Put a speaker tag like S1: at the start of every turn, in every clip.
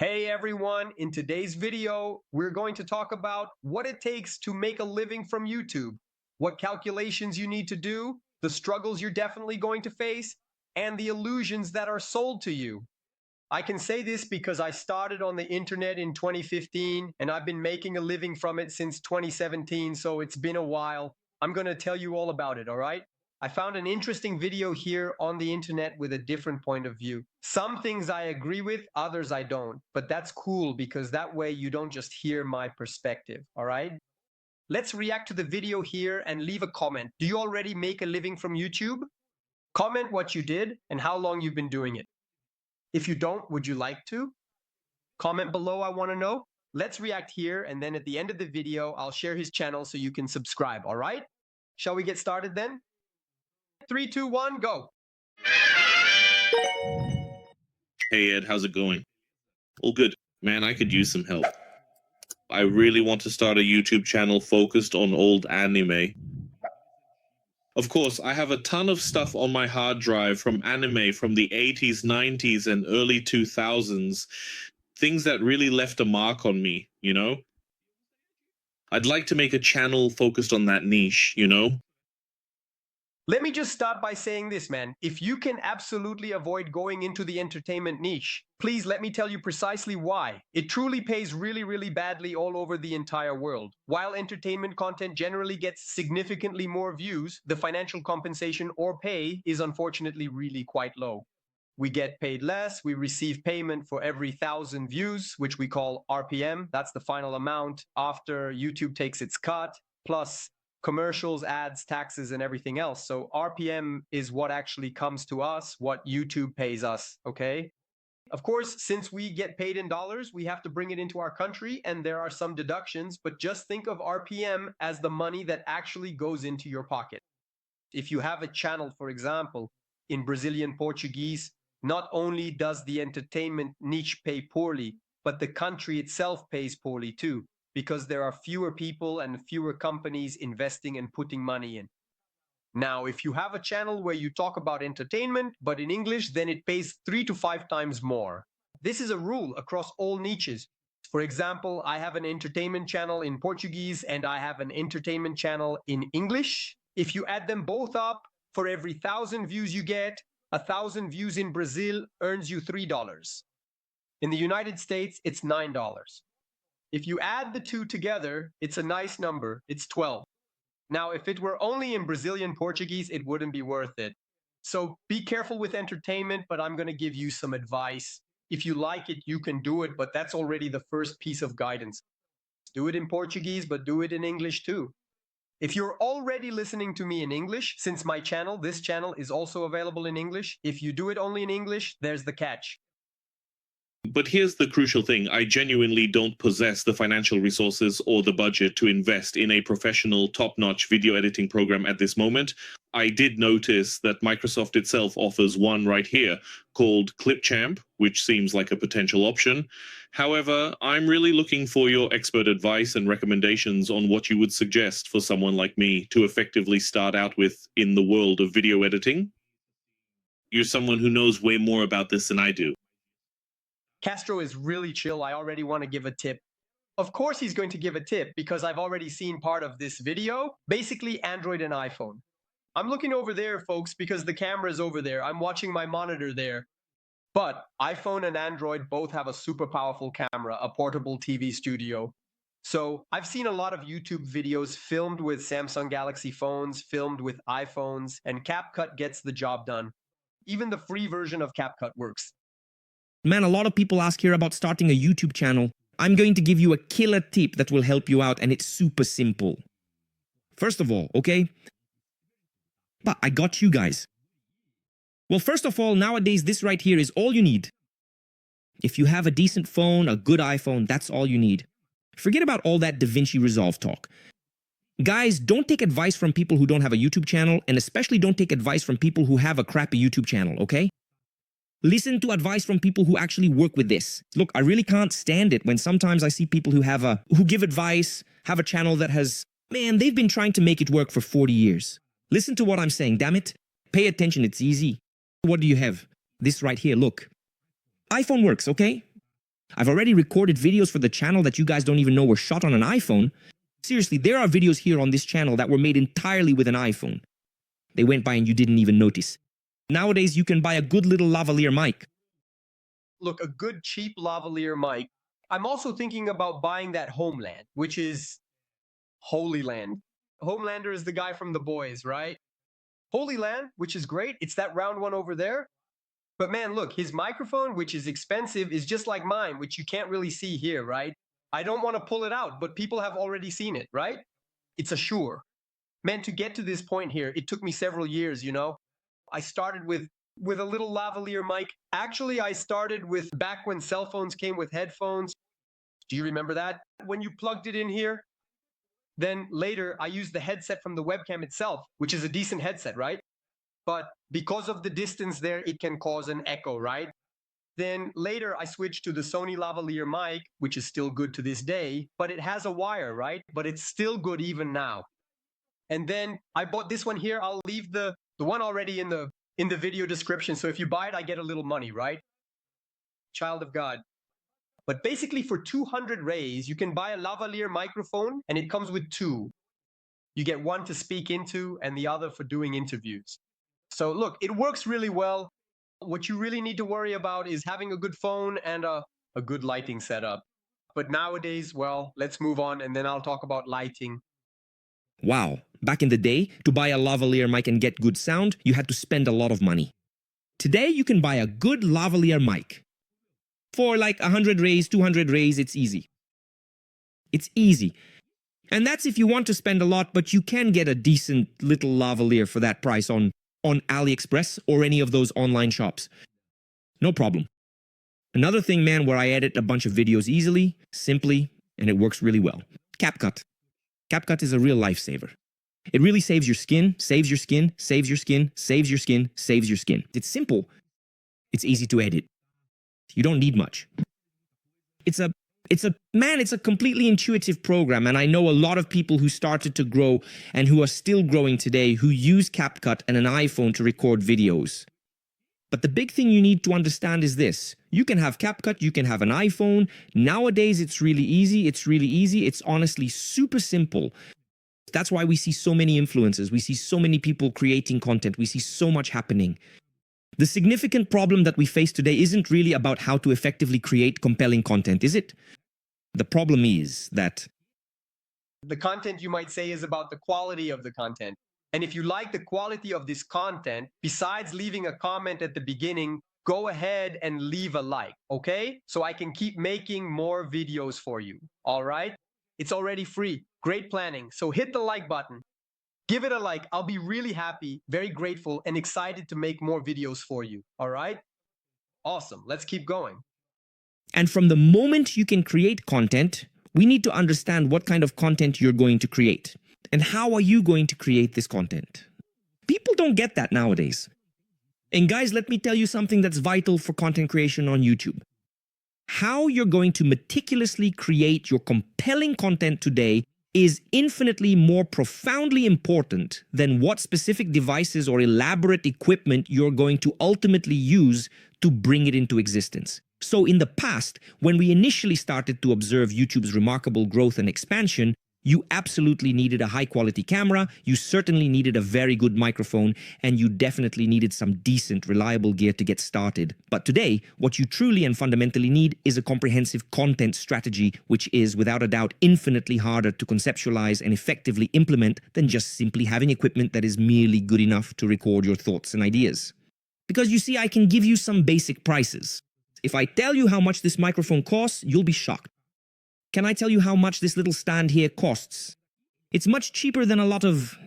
S1: Hey everyone, in today's video, we're going to talk about what it takes to make a living from YouTube, what calculations you need to do, the struggles you're definitely going to face, and the illusions that are sold to you. I can say this because I started on the internet in 2015 and I've been making a living from it since 2017, so it's been a while. I'm going to tell you all about it, all right? I found an interesting video here on the internet with a different point of view. Some things I agree with, others I don't, but that's cool because that way you don't just hear my perspective, all right? Let's react to the video here and leave a comment. Do you already make a living from YouTube? Comment what you did and how long you've been doing it. If you don't, would you like to? Comment below, I want to know. Let's react here, and then at the end of the video, I'll share his channel so you can subscribe, all right? Shall we get started then? 3, 2, 1, go.
S2: Hey Ed, how's it going? All good. Man, I could use some help. I really want to start a YouTube channel focused on old anime. Of course, I have a ton of stuff on my hard drive from anime from the 80s, 90s, and early 2000s. Things that really left a mark on me, you know? I'd like to make a channel focused on that niche, you know?
S1: Let me just start by saying this, man. If you can absolutely avoid going into the entertainment niche, please let me tell you precisely why. It truly pays really, really badly all over the entire world. While entertainment content generally gets significantly more views, the financial compensation or pay is unfortunately really quite low. We get paid less, we receive payment for every 1,000 views, which we call RPM. That's the final amount after YouTube takes its cut, plus commercials, ads, taxes, and everything else. So RPM is what actually comes to us, what YouTube pays us, okay? Of course, since we get paid in dollars, we have to bring it into our country, and there are some deductions, but just think of RPM as the money that actually goes into your pocket. If you have a channel, for example, in Brazilian Portuguese, not only does the entertainment niche pay poorly, but the country itself pays poorly too, because there are fewer people and fewer companies investing and putting money in. Now, if you have a channel where you talk about entertainment, but in English, then it pays 3 to 5 times more. This is a rule across all niches. For example, I have an entertainment channel in Portuguese and I have an entertainment channel in English. If you add them both up, for every 1,000 views you get, 1,000 views in Brazil earns you $3. In the United States, it's $9. If you add the two together, it's a nice number. It's 12. Now, if it were only in Brazilian Portuguese, it wouldn't be worth it. So be careful with entertainment, but I'm going to give you some advice. If you like it, you can do it, but that's already the first piece of guidance. Do it in Portuguese, but do it in English too. If you're already listening to me in English, since my channel, this channel is also available in English, if you do it only in English, there's the catch.
S2: But here's the crucial thing. I genuinely don't possess the financial resources or the budget to invest in a professional, top-notch video editing program at this moment. I did notice that Microsoft itself offers one right here called Clipchamp, which seems like a potential option. However, I'm really looking for your expert advice and recommendations on what you would suggest for someone like me to effectively start out with in the world of video editing. You're someone who knows way more about this than I do.
S1: Castro is really chill. I already want to give a tip. Of course he's going to give a tip because I've already seen part of this video. Basically, Android and iPhone. I'm looking over there, folks, because the camera's over there. I'm watching my monitor there. But iPhone and Android both have a super powerful camera, a portable TV studio. So I've seen a lot of YouTube videos filmed with Samsung Galaxy phones, filmed with iPhones, and CapCut gets the job done. Even the free version of CapCut works.
S3: Man, a lot of people ask here about starting a YouTube channel. I'm going to give you a killer tip that will help you out, and it's super simple. First of all, okay? But I got you guys. Well, first of all, nowadays, this right here is all you need. If you have a decent phone, a good iPhone, that's all you need. Forget about all that DaVinci Resolve talk. Guys, don't take advice from people who don't have a YouTube channel, and especially don't take advice from people who have a crappy YouTube channel, okay? Listen to advice from people who actually work with this. Look, I really can't stand it when sometimes I see people who give advice, have a channel that has, man, they've been trying to make it work for 40 years. Listen to what I'm saying, damn it. Pay attention, it's easy. What do you have? This right here, look. iPhone works, okay? I've already recorded videos for the channel that you guys don't even know were shot on an iPhone. Seriously, there are videos here on this channel that were made entirely with an iPhone. They went by and you didn't even notice. Nowadays, you can buy a good little lavalier mic.
S1: Look, a good cheap lavalier mic. I'm also thinking about buying that Homeland, which is Holy Land. Homelander is the guy from The Boys, right? Holy Land, which is great. It's that round one over there. But man, look, his microphone, which is expensive, is just like mine, which you can't really see here, right? I don't want to pull it out, but people have already seen it, right? It's a Shure. Man, to get to this point here, it took me several years, you know? I started with a little lavalier mic. Actually, I started with back when cell phones came with headphones. Do you remember that? When you plugged it in here? Then later, I used the headset from the webcam itself, which is a decent headset, right? But because of the distance there, it can cause an echo, right? Then later, I switched to the Sony lavalier mic, which is still good to this day, but it has a wire, right? But it's still good even now. And then I bought this one here. I'll leave the one already in the video description. So if you buy it, I get a little money, right? Child of God. But basically for 200 rays, you can buy a lavalier microphone and it comes with two. You get one to speak into and the other for doing interviews. So look, it works really well. What you really need to worry about is having a good phone and a good lighting setup. But nowadays, well, let's move on and then I'll talk about lighting.
S3: Wow, back in the day, to buy a lavalier mic and get good sound, you had to spend a lot of money. Today, you can buy a good lavalier mic. For like 100 rays, 200 rays, it's easy. It's easy. And that's if you want to spend a lot, but you can get a decent little lavalier for that price on AliExpress or any of those online shops. No problem. Another thing, man, where I edit a bunch of videos easily, simply, and it works really well. CapCut. CapCut is a real lifesaver. It really saves your skin, saves your skin, saves your skin, saves your skin, saves your skin. It's simple. It's easy to edit. You don't need much. It's a completely intuitive program, and I know a lot of people who started to grow and who are still growing today who use CapCut and an iPhone to record videos. But the big thing you need to understand is this. You can have CapCut, you can have an iPhone. Nowadays, it's really easy. It's honestly super simple. That's why we see so many influencers. We see so many people creating content. We see so much happening. The significant problem that we face today isn't really about how to effectively create compelling content, is it? The problem is that
S1: the content, you might say, is about the quality of the content. And if you like the quality of this content, besides leaving a comment at the beginning, go ahead and leave a like, okay? So I can keep making more videos for you, all right? It's already free. Great planning. So hit the like button. Give it a like. I'll be really happy, very grateful, and excited to make more videos for you, all right? Awesome. Let's keep going.
S3: And from the moment you can create content, we need to understand what kind of content you're going to create. And how are you going to create this content? People don't get that nowadays. And guys, let me tell you something that's vital for content creation on YouTube. How you're going to meticulously create your compelling content today is infinitely more profoundly important than what specific devices or elaborate equipment you're going to ultimately use to bring it into existence. So in the past, when we initially started to observe YouTube's remarkable growth and expansion, you absolutely needed a high-quality camera, you certainly needed a very good microphone, and you definitely needed some decent, reliable gear to get started. But today, what you truly and fundamentally need is a comprehensive content strategy, which is, without a doubt, infinitely harder to conceptualize and effectively implement than just simply having equipment that is merely good enough to record your thoughts and ideas. Because you see, I can give you some basic prices. If I tell you how much this microphone costs, you'll be shocked. Can I tell you how much this little stand here costs? It's much cheaper than a lot of...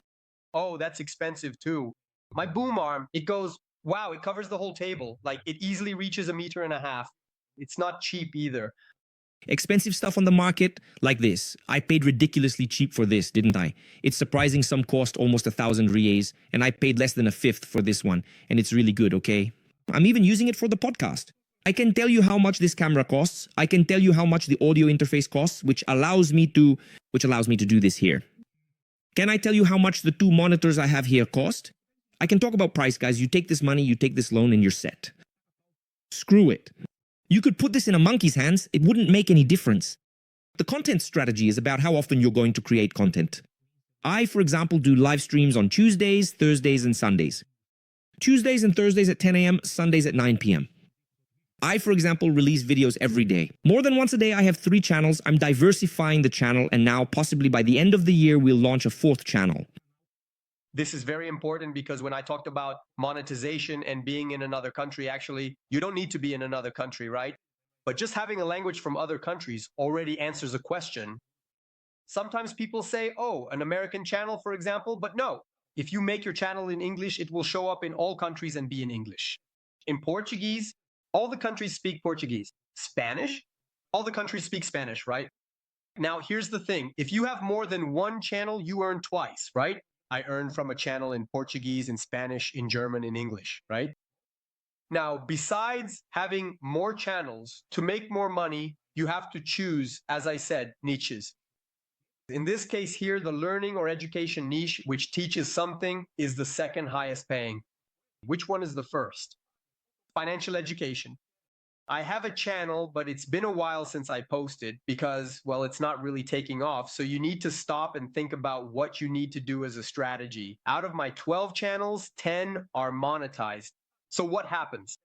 S1: Oh, that's expensive too. My boom arm, it goes, wow, it covers the whole table. Like, it easily reaches 1.5 meters. It's not cheap either.
S3: Expensive stuff on the market, like this. I paid ridiculously cheap for this, didn't I? It's surprising some cost almost 1,000 reais, and I paid less than a fifth for this one, and it's really good, okay? I'm even using it for the podcast. I can tell you how much this camera costs. I can tell you how much the audio interface costs, which allows me to do this here. Can I tell you how much the 2 monitors I have here cost? I can talk about price, guys. You take this money, you take this loan, and you're set. Screw it. You could put this in a monkey's hands, it wouldn't make any difference. The content strategy is about how often you're going to create content. I, for example, do live streams on Tuesdays, Thursdays, and Sundays. Tuesdays and Thursdays at 10 a.m., Sundays at 9 p.m. I, for example, release videos every day. More than once a day, I have 3 channels. I'm diversifying the channel, and now, possibly by the end of the year, we'll launch a 4th channel.
S1: This is very important because when I talked about monetization and being in another country, actually, you don't need to be in another country, right? But just having a language from other countries already answers a question. Sometimes people say, oh, an American channel, for example, but no. If you make your channel in English, it will show up in all countries and be in English. In Portuguese, all the countries speak Portuguese. Spanish, all the countries speak Spanish, right? Now, here's the thing. If you have more than one channel, you earn twice, right? I earn from a channel in Portuguese, in Spanish, in German, in English, right? Now, besides having more channels, to make more money, you have to choose, as I said, niches. In this case here, the learning or education niche, which teaches something, is the second highest paying. Which one is the first? Financial education. I have a channel, but it's been a while since I posted because, well, it's not really taking off. So you need to stop and think about what you need to do as a strategy. Out of my 12 channels, 10 are monetized. So what happens?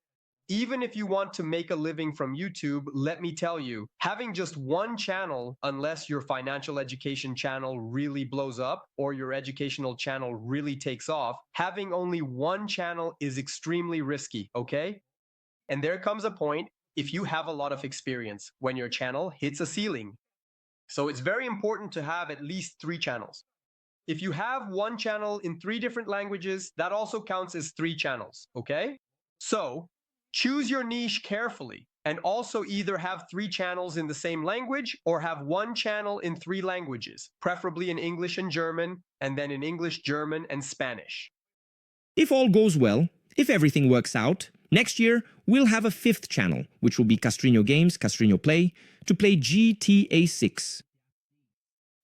S1: Even if you want to make a living from YouTube, let me tell you, having just one channel, unless your financial education channel really blows up or your educational channel really takes off, having only one channel is extremely risky, okay? And there comes a point if you have a lot of experience when your channel hits a ceiling. So it's very important to have at least 3 channels. If you have one channel in 3 different languages, that also counts as 3 channels, okay? So choose your niche carefully and also either have 3 channels in the same language or have one channel in 3 languages, preferably in English and German, and then in English, German, and Spanish.
S3: If all goes well, if everything works out, next year we'll have a 5th channel, which will be Castrino Games, Castrino Play, to play GTA 6.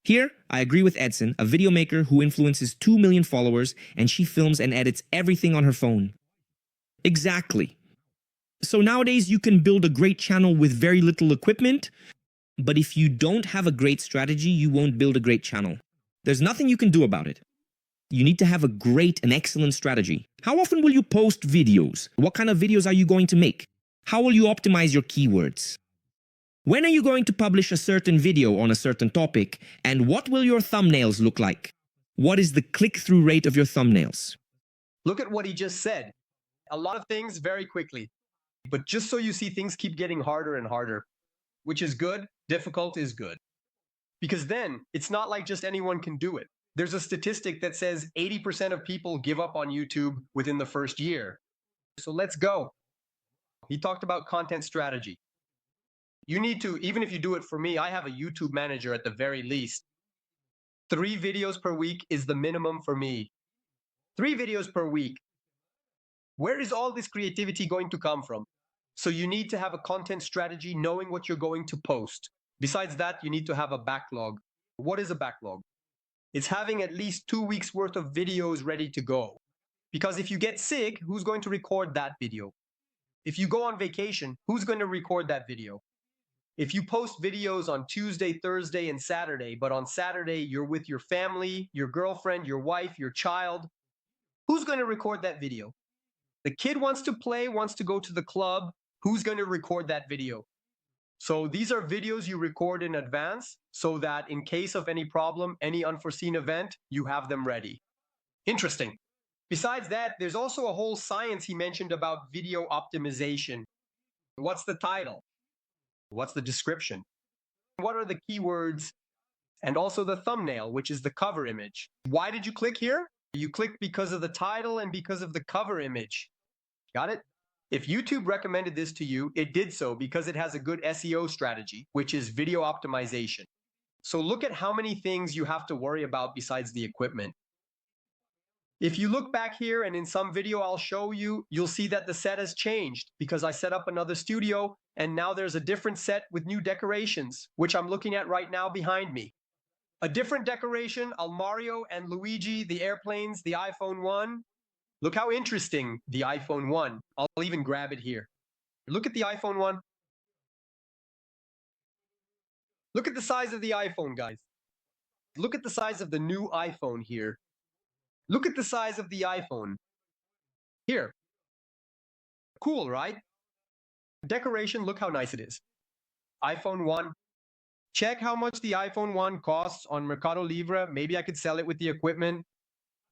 S3: Here, I agree with Edson, a video maker who influences 2 million followers, and she films and edits everything on her phone. Exactly. So nowadays you can build a great channel with very little equipment, but if you don't have a great strategy, you won't build a great channel. There's nothing you can do about it. You need to have a great and excellent strategy. How often will you post videos? What kind of videos are you going to make? How will you optimize your keywords? When are you going to publish a certain video on a certain topic? And what will your thumbnails look like? What is the click-through rate of your thumbnails?
S1: Look at what he just said. A lot of things very quickly. But just so you see, things keep getting harder and harder, which is good. Difficult is good. Because then it's not like just anyone can do it. There's a statistic that says 80% of people give up on YouTube within the first year. So let's go. He talked about content strategy. You need to, even if you do it for me, I have a YouTube manager at the very least. 3 videos per week is the minimum for me. 3 videos per week. Where is all this creativity going to come from? So you need to have a content strategy, knowing what you're going to post. Besides that, you need to have a backlog. What is a backlog? It's having at least 2 weeks worth of videos ready to go. Because if you get sick, who's going to record that video? If you go on vacation, who's going to record that video? If you post videos on Tuesday, Thursday, and Saturday, but on Saturday you're with your family, your girlfriend, your wife, your child, who's going to record that video? The kid wants to play, wants to go to the club, who's going to record that video? So these are videos you record in advance so that in case of any problem, any unforeseen event, you have them ready. Interesting. Besides that, there's also a whole science he mentioned about video optimization. What's the title? What's the description? What are the keywords? And also the thumbnail, which is the cover image. Why did you click here? You clicked because of the title and because of the cover image. Got it? If YouTube recommended this to you, it did so because it has a good SEO strategy, which is video optimization. So look at how many things you have to worry about besides the equipment. If you look back here and in some video I'll show you, you'll see that the set has changed because I set up another studio and now there's a different set with new decorations, which I'm looking at right now behind me. A different decoration, Mario and Luigi, the airplanes, the iPhone 1. Look how interesting the iPhone 1. I'll even grab it here. Look at the iPhone 1. Look at the size of the iPhone, guys. Look at the size of the new iPhone here. Look at the size of the iPhone. Here. Cool, right? Decoration, look how nice it is. iPhone 1. Check how much the iPhone 1 costs on Mercado Libre. Maybe I could sell it with the equipment.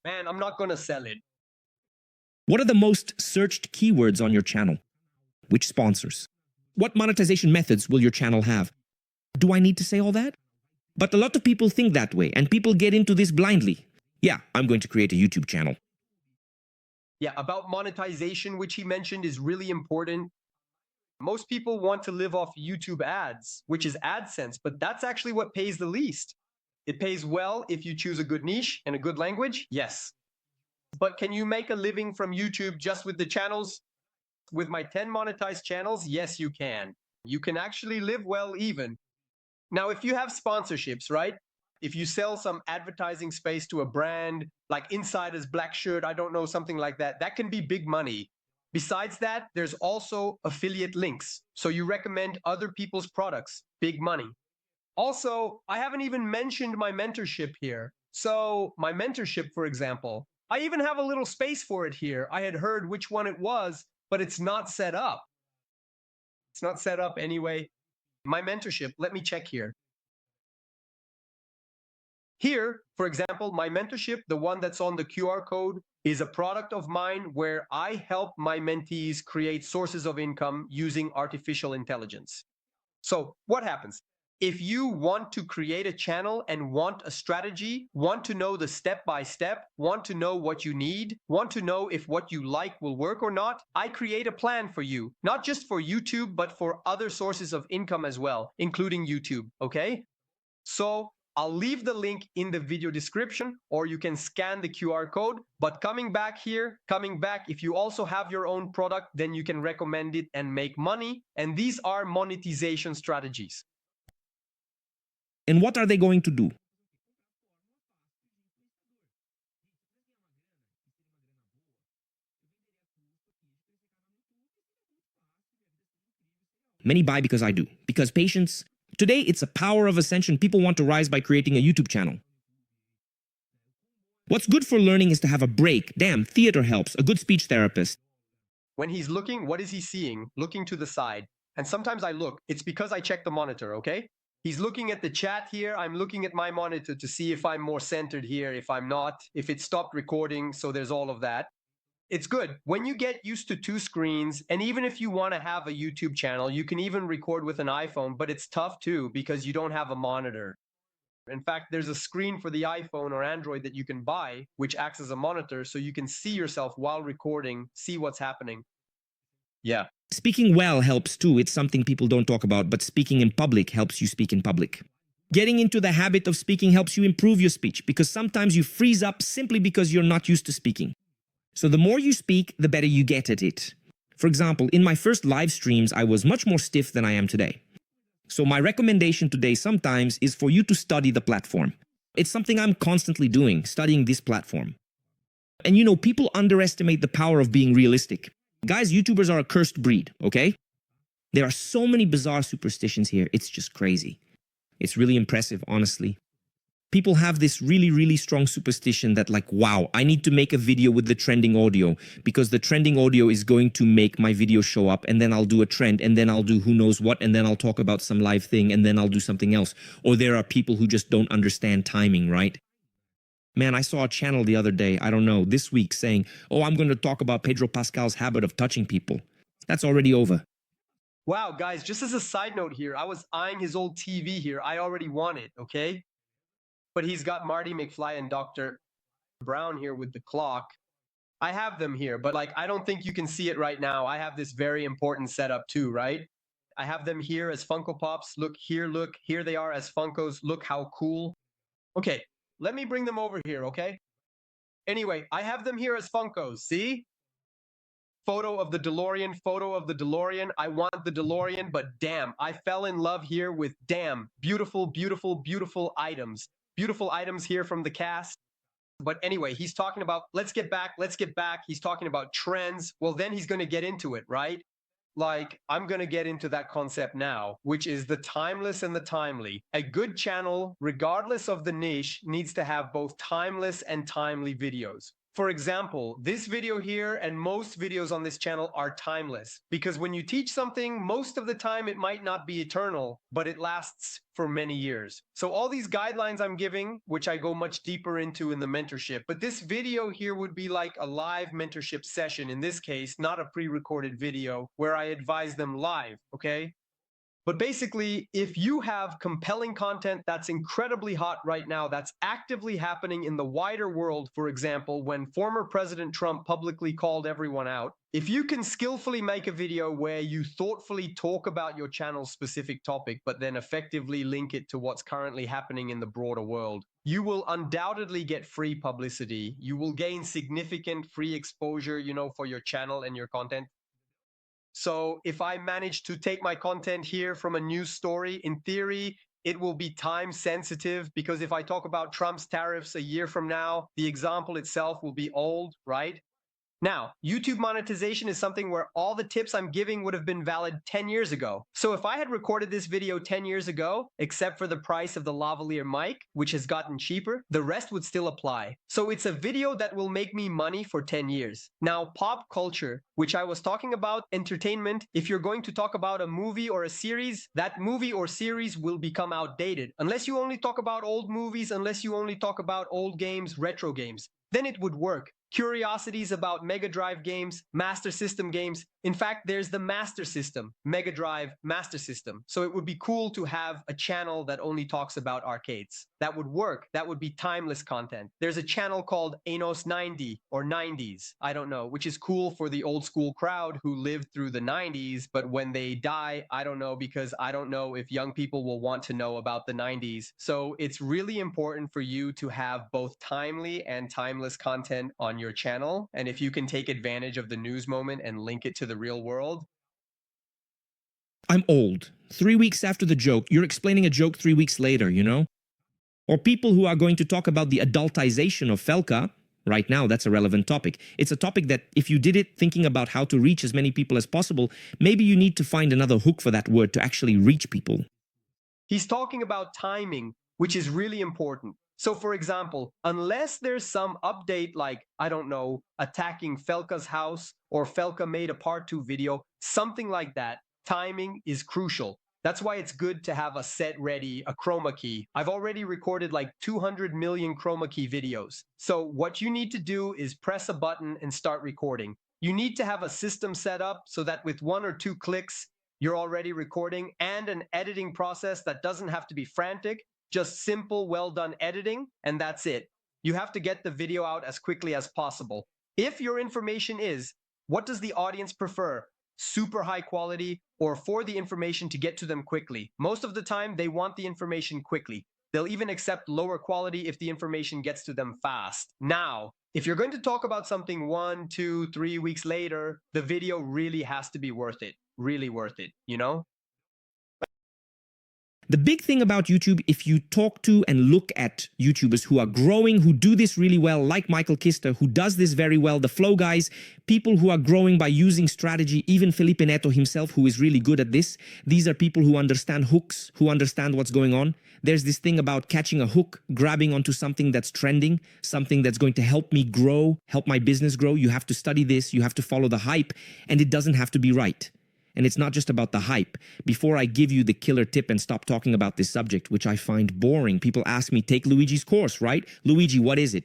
S1: Man, I'm not gonna sell it.
S3: What are the most searched keywords on your channel? Which sponsors? What monetization methods will your channel have? Do I need to say all that? But a lot of people think that way, and people get into this blindly. Yeah, I'm going to create a YouTube channel.
S1: Yeah, about monetization, which he mentioned, is really important. Most people want to live off YouTube ads, which is AdSense, but that's actually what pays the least. It pays well if you choose a good niche and a good language, yes. But can you make a living from YouTube just with the channels? With my 10 monetized channels, yes, you can. You can actually live well even. Now, if you have sponsorships, right? If you sell some advertising space to a brand, like Insider's Black Shirt, I don't know, something like that, that can be big money. Besides that, there's also affiliate links. So you recommend other people's products, big money. Also, I haven't even mentioned my mentorship here. So my mentorship, for example, I even have a little space for it here. I had heard which one it was, but it's not set up. It's not set up anyway. My mentorship, let me check here. Here, for example, my mentorship, the one that's on the QR code, is a product of mine where I help my mentees create sources of income using artificial intelligence. So what happens? If you want to create a channel and want a strategy, want to know the step-by-step, want to know what you need, want to know if what you like will work or not, I create a plan for you, not just for YouTube, but for other sources of income as well, including YouTube, okay? So I'll leave the link in the video description, or you can scan the QR code. But coming back, if you also have your own product, then you can recommend it and make money. And these are monetization strategies.
S3: And what are they going to do? Many buy because I do. Because patience. Today, it's a power of ascension. People want to rise by creating a YouTube channel. What's good for learning is to have a break. Damn, theater helps. A good speech therapist.
S1: When he's looking, what is he seeing? Looking to the side. And sometimes I look. It's because I check the monitor, okay? He's looking at the chat here. I'm looking at my monitor to see if I'm more centered here, if I'm not, if it stopped recording. So there's all of that. It's good. When you get used to two screens, and even if you want to have a YouTube channel, you can even record with an iPhone, but it's tough too because you don't have a monitor. In fact, there's a screen for the iPhone or Android that you can buy, which acts as a monitor, so you can see yourself while recording, see what's happening. Yeah.
S3: Speaking well helps too. It's something people don't talk about, but speaking in public helps you speak in public. Getting into the habit of speaking helps you improve your speech because sometimes you freeze up simply because you're not used to speaking. So the more you speak, the better you get at it. For example, in my first live streams, I was much more stiff than I am today. So my recommendation today sometimes is for you to study the platform. It's something I'm constantly doing, studying this platform. And you know, people underestimate the power of being realistic. Guys, YouTubers are a cursed breed, okay? There are so many bizarre superstitions here, it's just crazy. It's really impressive, honestly. People have this really strong superstition that like, wow, I need to make a video with the trending audio because the trending audio is going to make my video show up, and then I'll do a trend, and then I'll do who knows what, and then I'll talk about some live thing, and then I'll do something else. Or there are people who just don't understand timing, right? Man, I saw a channel the other day, I don't know, this week saying, oh, I'm going to talk about Pedro Pascal's habit of touching people. That's already over.
S1: Wow, guys, just as a side note here, I was eyeing his old TV here. I already want it, okay? But he's got Marty McFly and Dr. Brown here with the clock. I have them here, but like, I don't think you can see it right now. I have this very important setup too, right? I have them here as Funko Pops. Look, here they are as Funkos. Look how cool. Okay, let me bring them over here, okay? Anyway, I have them here as Funkos, see? Photo of the DeLorean. I want the DeLorean, but damn, I fell in love here with damn, beautiful items. Beautiful items here from the cast. But anyway, he's talking about, let's get back. He's talking about trends. Well, then he's going to get into it, right? like, I'm going to get into that concept now, which is the timeless and the timely. A good channel, regardless of the niche, needs to have both timeless and timely videos. For example, this video here and most videos on this channel are timeless because when you teach something, most of the time it might not be eternal, but it lasts for many years. So all these guidelines I'm giving, which I go much deeper into in the mentorship, but this video here would be like a live mentorship session in this case, not a pre-recorded video where I advise them live, okay? But basically, if you have compelling content that's incredibly hot right now, that's actively happening in the wider world, for example, when former President Trump publicly called everyone out, if you can skillfully make a video where you thoughtfully talk about your channel's specific topic, but then effectively link it to what's currently happening in the broader world, you will undoubtedly get free publicity. You will gain significant free exposure, for your channel and your content. So if I manage to take my content here from a news story, in theory, it will be time sensitive because if I talk about Trump's tariffs a year from now, the example itself will be old, right? Now, YouTube monetization is something where all the tips I'm giving would have been valid 10 years ago. So if I had recorded this video 10 years ago, except for the price of the lavalier mic, which has gotten cheaper, the rest would still apply. So it's a video that will make me money for 10 years. Now, pop culture, which I was talking about, entertainment, if you're going to talk about a movie or a series, that movie or series will become outdated. Unless you only talk about old movies, unless you only talk about old games, retro games, then it would work. Curiosities about Mega Drive games, Master System games. In fact, there's the Master System, Mega Drive Master System. So it would be cool to have a channel that only talks about arcades. That would work. That would be timeless content. There's a channel called Anos 90 or 90s, I don't know, which is cool for the old school crowd who lived through the 90s, but when they die, I don't know, because I don't know if young people will want to know about the 90s. So it's really important for you to have both timely and timeless content on your channel. And if you can take advantage of the news moment and link it to the real world.
S3: I'm old. 3 weeks after the joke, you're explaining a joke 3 weeks later, Or people who are going to talk about the adultization of Felka. Right now, that's a relevant topic. It's a topic that if you did it thinking about how to reach as many people as possible, maybe you need to find another hook for that word to actually reach people.
S1: He's talking about timing, which is really important. So for example, unless there's some update like, I don't know, attacking Felka's house or Felka made a part 2 video, something like that, timing is crucial. That's why it's good to have a set ready, a chroma key. I've already recorded like 200 million chroma key videos. So what you need to do is press a button and start recording. You need to have a system set up so that with 1 or 2 clicks, you're already recording, and an editing process that doesn't have to be frantic, just simple, well-done editing, and that's it. You have to get the video out as quickly as possible. If your information is, what does the audience prefer? Super high quality, or for the information to get to them quickly? Most of the time, they want the information quickly. They'll even accept lower quality if the information gets to them fast. Now, if you're going to talk about something 1, 2, 3 weeks later, the video really has to be worth it. Really worth it,
S3: The big thing about YouTube, if you talk to and look at YouTubers who are growing, who do this really well, like Michael Kister, who does this very well, the Flow guys, people who are growing by using strategy, even Felipe Neto himself, who is really good at this. These are people who understand hooks, who understand what's going on. There's this thing about catching a hook, grabbing onto something that's trending, something that's going to help me grow, help my business grow. You have to study this, you have to follow the hype, and it doesn't have to be right. And it's not just about the hype. Before I give you the killer tip and stop talking about this subject, which I find boring, people ask me, take Luigi's course, right? Luigi, what is it?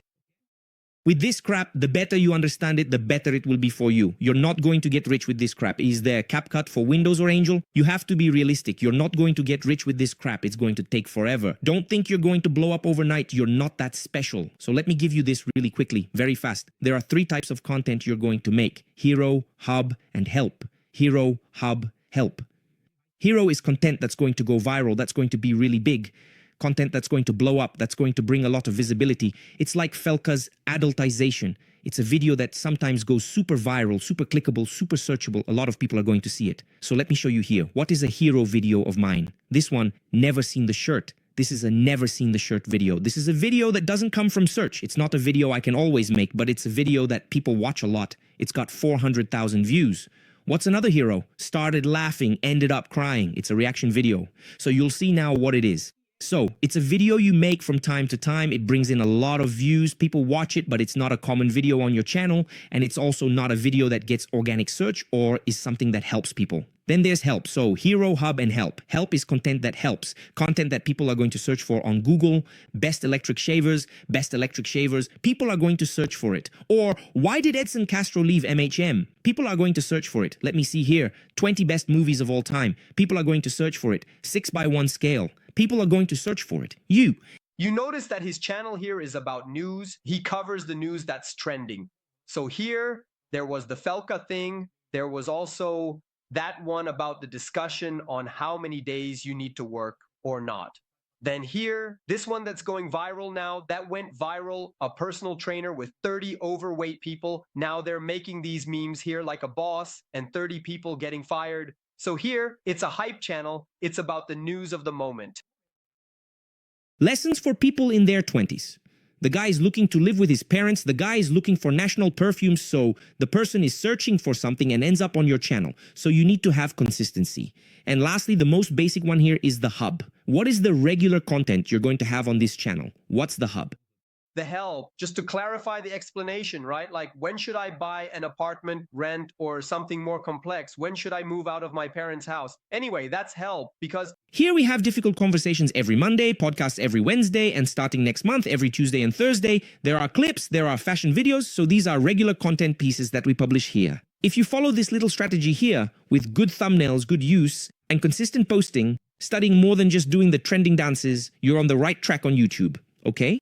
S3: With this crap, the better you understand it, the better it will be for you. You're not going to get rich with this crap. Is there CapCut for Windows or Angel? You have to be realistic. You're not going to get rich with this crap. It's going to take forever. Don't think you're going to blow up overnight. You're not that special. So let me give you this really quickly, very fast. There are 3 types of content you're going to make: hero, hub, and help. Hero, hub, help. Hero is content that's going to go viral, that's going to be really big. Content that's going to blow up, that's going to bring a lot of visibility. It's like Felka's adultization. It's a video that sometimes goes super viral, super clickable, super searchable. A lot of people are going to see it. So let me show you here. What is a hero video of mine? This one, never seen the shirt. This is a never seen the shirt video. This is a video that doesn't come from search. It's not a video I can always make, but it's a video that people watch a lot. It's got 400,000 views. What's another hero? Started laughing, ended up crying. It's a reaction video. So you'll see now what it is. So it's a video you make from time to time. It brings in a lot of views. People watch it, but it's not a common video on your channel. And it's also not a video that gets organic search or is something that helps people. Then there's help. So hero, hub, and help. Help is content that helps. Content that people are going to search for on Google. Best electric shavers. People are going to search for it. Or why did Edson Castro leave MHM? People are going to search for it. Let me see here. 20 best movies of all time. People are going to search for it. 6:1 scale. People are going to search for it. You
S1: notice that his channel here is about news. He covers the news that's trending. So here, there was the Felka thing. There was also that one about the discussion on how many days you need to work or not. Then here, this one that's going viral now, that went viral, a personal trainer with 30 overweight people. Now they're making these memes here like a boss and 30 people getting fired. So here, it's a hype channel. It's about the news of the moment.
S3: Lessons for people in their 20s. The guy is looking to live with his parents. The guy is looking for national perfumes. So the person is searching for something and ends up on your channel. So you need to have consistency. And lastly, the most basic one here is the hub. What is the regular content you're going to have on this channel? What's the hub?
S1: The help, just to clarify the explanation, right? Like, when should I buy an apartment, rent, or something more complex? When should I move out of my parents' house? Anyway, that's help, because
S3: here we have difficult conversations every Monday, podcasts every Wednesday, and starting next month, every Tuesday and Thursday. There are clips, there are fashion videos, so these are regular content pieces that we publish here. If you follow this little strategy here, with good thumbnails, good use, and consistent posting, studying more than just doing the trending dances, you're on the right track on YouTube, okay?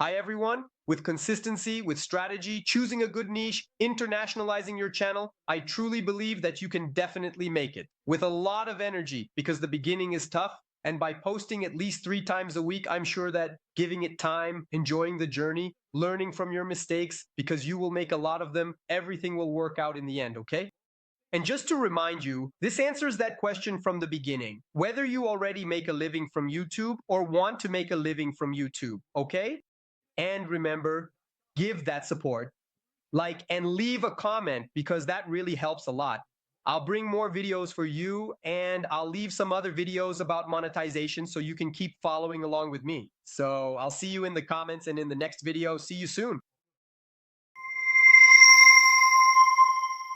S1: Hi everyone, with consistency, with strategy, choosing a good niche, internationalizing your channel, I truly believe that you can definitely make it. With a lot of energy, because the beginning is tough, and by posting at least 3 times a week, I'm sure that giving it time, enjoying the journey, learning from your mistakes, because you will make a lot of them, everything will work out in the end, okay? And just to remind you, this answers that question from the beginning, whether you already make a living from YouTube or want to make a living from YouTube, okay? And remember, give that support, like, and leave a comment, because that really helps a lot. I'll bring more videos for you, and I'll leave some other videos about monetization so you can keep following along with me. So I'll see you in the comments and in the next video. See you soon.